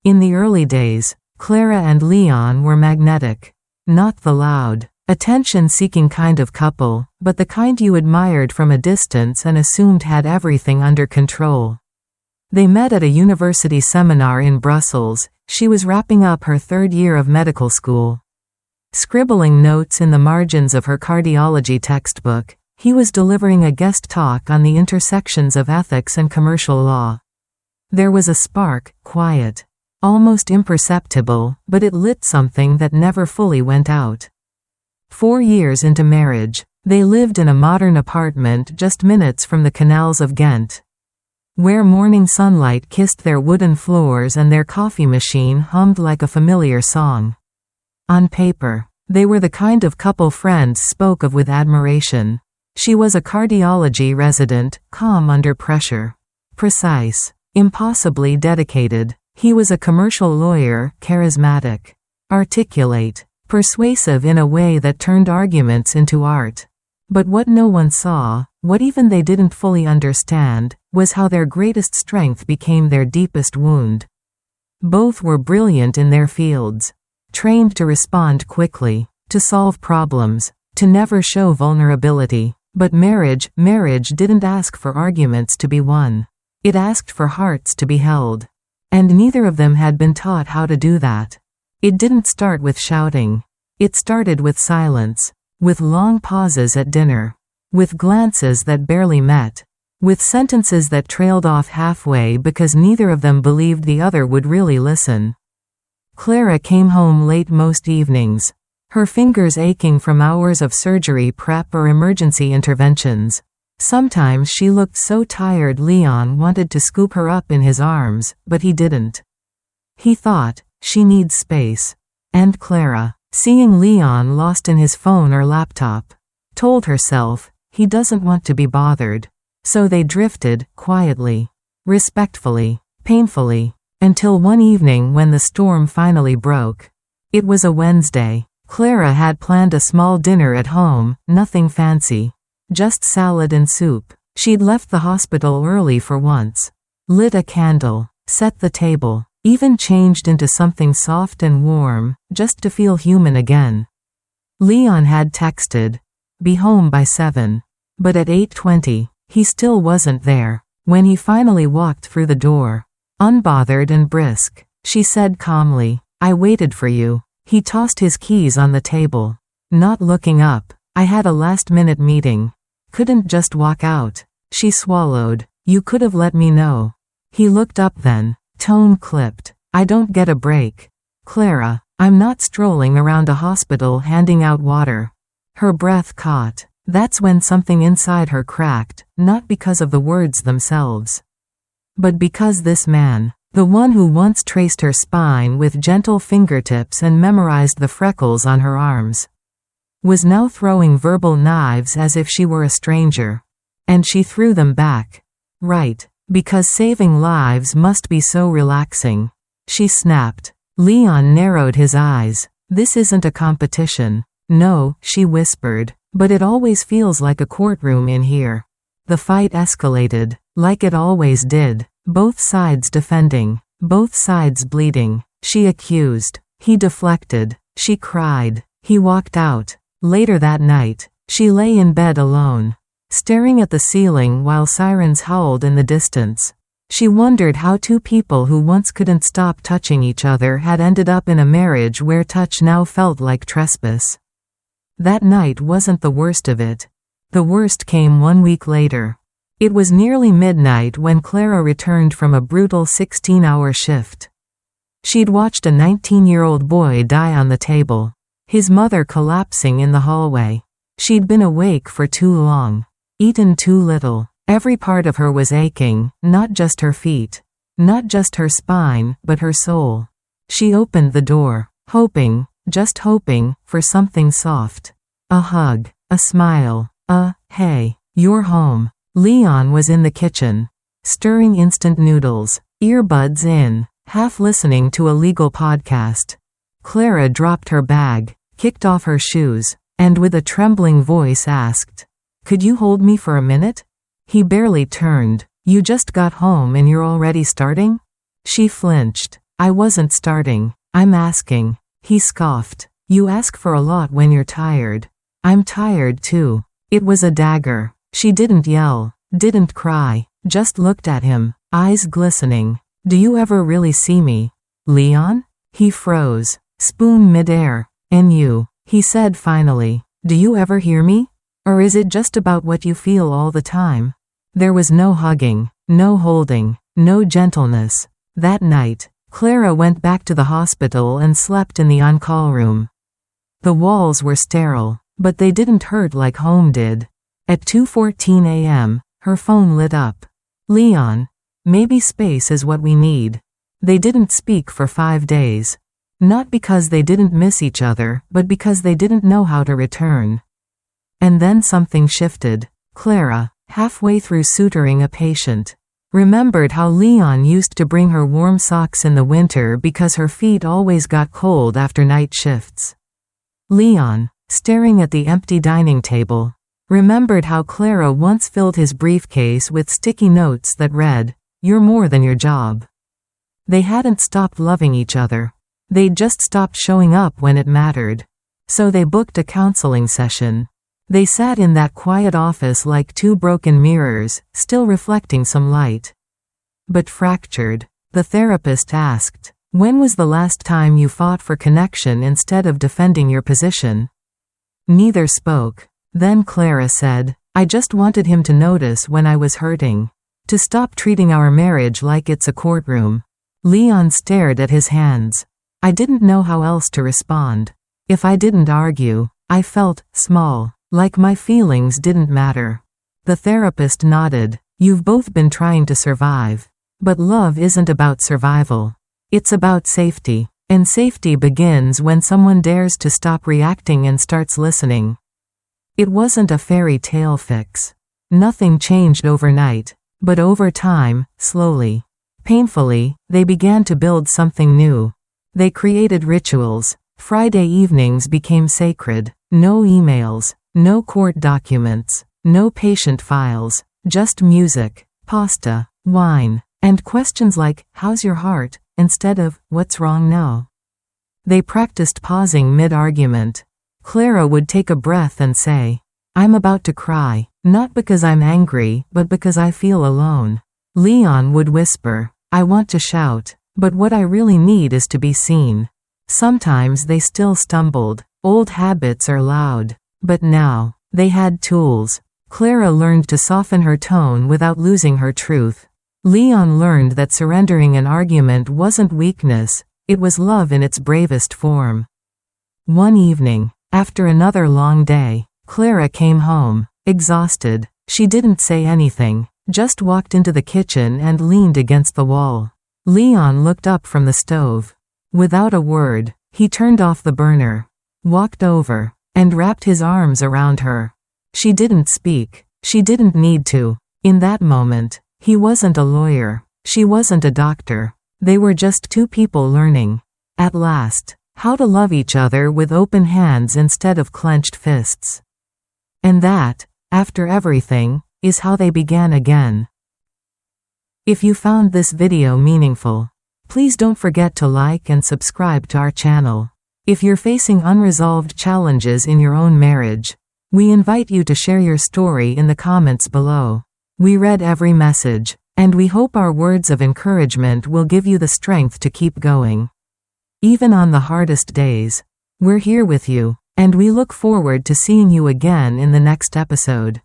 In the early days, Clara and Leon were magnetic. Not the loud, attention-seeking kind of couple, but the kind you admired from a distance and assumed had everything under control. They met at a university seminar in Brussels. She was wrapping up her third year of medical school. Scribbling notes in the margins of her cardiology textbook, he was delivering a guest talk on the intersections of ethics and commercial law. There was a spark, quiet, almost imperceptible, but it lit something that never fully went out. 4 years into marriage, they lived in a modern apartment just minutes from the canals of Ghent, where morning sunlight kissed their wooden floors and their coffee machine hummed like a familiar song. On paper, they were the kind of couple friends spoke of with admiration. She was a cardiology resident, calm under pressure, precise, impossibly dedicated. He was a commercial lawyer, charismatic, articulate, persuasive in a way that turned arguments into art. But what no one saw, what even they didn't fully understand, was how their greatest strength became their deepest wound. Both were brilliant in their fields, trained to respond quickly, to solve problems, to never show vulnerability. But marriage didn't ask for arguments to be won. It asked for hearts to be held. And neither of them had been taught how to do that. It didn't start with shouting. It started with silence, with long pauses at dinner, with glances that barely met, with sentences that trailed off halfway because neither of them believed the other would really listen. Clara came home late most evenings, her fingers aching from hours of surgery prep or emergency interventions. Sometimes she looked so tired Leon wanted to scoop her up in his arms, but he didn't. He thought, she needs space. And Clara, seeing Leon lost in his phone or laptop, told herself, he doesn't want to be bothered. So they drifted, quietly, respectfully, painfully, until one evening when the storm finally broke. It was a Wednesday. Clara had planned a small dinner at home, nothing fancy. Just salad and soup. She'd left the hospital early for once. Lit a candle, set the table, even changed into something soft and warm, just to feel human again. Leon had texted, "Be home by 7. But at 8:20, he still wasn't there. When he finally walked through the door, unbothered and brisk, she said calmly, "I waited for you." He tossed his keys on the table. Not looking up, "I had a last-minute meeting. Couldn't just walk out." She swallowed. "You could have let me know." He looked up then, tone clipped. "I don't get a break. Clara, I'm not strolling around a hospital handing out water." Her breath caught. That's when something inside her cracked, not because of the words themselves, but because this man, the one who once traced her spine with gentle fingertips and memorized the freckles on her arms, was now throwing verbal knives as if she were a stranger. And she threw them back. Right, because saving lives must be so relaxing. She snapped. Leon narrowed his eyes. "This isn't a competition." "No," she whispered, "but it always feels like a courtroom in here." The fight escalated, like it always did. Both sides defending, both sides bleeding. She accused. He deflected. She cried. He walked out. Later that night, she lay in bed alone, staring at the ceiling while sirens howled in the distance. She wondered how two people who once couldn't stop touching each other had ended up in a marriage where touch now felt like trespass. That night wasn't the worst of it. The worst came 1 week later. It was nearly midnight when Clara returned from a brutal 16-hour shift. She'd watched a 19-year-old boy die on the table, his mother collapsing in the hallway. She'd been awake for too long, eaten too little. Every part of her was aching, not just her feet, not just her spine, but her soul. She opened the door, hoping, just hoping, for something soft. A hug, a smile, a, "Hey, you're home." Leon was in the kitchen, stirring instant noodles, earbuds in, half listening to a legal podcast. Clara dropped her bag, kicked off her shoes, and with a trembling voice asked, "Could you hold me for a minute?" He barely turned. "You just got home and you're already starting?" She flinched. I wasn't starting. I'm asking. He scoffed. You ask for a lot when you're tired. I'm tired too. It was a dagger. She didn't yell, didn't cry, just looked at him, eyes glistening. Do you ever really see me, Leon? He froze, spoon midair. And you, he said finally, do you ever hear me? Or is it just about what you feel all the time? There was no hugging, no holding, no gentleness. That night, Clara went back to the hospital and slept in the on-call room. The walls were sterile, but they didn't hurt like home did. At 2:14 a.m., her phone lit up. Leon, maybe space is what we need. They didn't speak for 5 days. Not because they didn't miss each other, but because they didn't know how to return. And then something shifted. Clara, halfway through suturing a patient, remembered how Leon used to bring her warm socks in the winter because her feet always got cold after night shifts. Leon, staring at the empty dining table, remembered how Clara once filled his briefcase with sticky notes that read, "You're more than your job." They hadn't stopped loving each other. They'd just stopped showing up when it mattered. So they booked a counseling session. They sat in that quiet office like two broken mirrors, still reflecting some light. But fractured. The therapist asked, when was the last time you fought for connection instead of defending your position? Neither spoke. Then Clara said, I just wanted him to notice when I was hurting. To stop treating our marriage like it's a courtroom. Leon stared at his hands. I didn't know how else to respond. If I didn't argue, I felt small, like my feelings didn't matter. The therapist nodded. You've both been trying to survive. But love isn't about survival. It's about safety. And safety begins when someone dares to stop reacting and starts listening. It wasn't a fairy tale fix. Nothing changed overnight. But over time, slowly, painfully, they began to build something new. They created rituals. Friday evenings became sacred. No emails, no court documents, no patient files, just music, pasta, wine, and questions like, how's your heart, instead of, what's wrong now? They practiced pausing mid-argument. Clara would take a breath and say, I'm about to cry, not because I'm angry, but because I feel alone. Leon would whisper, I want to shout, but what I really need is to be seen. Sometimes they still stumbled. Old habits are loud. But now, they had tools. Clara learned to soften her tone without losing her truth. Leon learned that surrendering an argument wasn't weakness, it was love in its bravest form. One evening, after another long day, Clara came home, exhausted. She didn't say anything, just walked into the kitchen and leaned against the wall. Leon looked up from the stove. Without a word, he turned off the burner, walked over, and wrapped his arms around her. She didn't speak. She didn't need to. In that moment, he wasn't a lawyer. She wasn't a doctor. They were just two people learning, at last, how to love each other with open hands instead of clenched fists. And that, after everything, is how they began again. If you found this video meaningful, please don't forget to like and subscribe to our channel. If you're facing unresolved challenges in your own marriage, we invite you to share your story in the comments below. We read every message, and we hope our words of encouragement will give you the strength to keep going. Even on the hardest days, we're here with you, and we look forward to seeing you again in the next episode.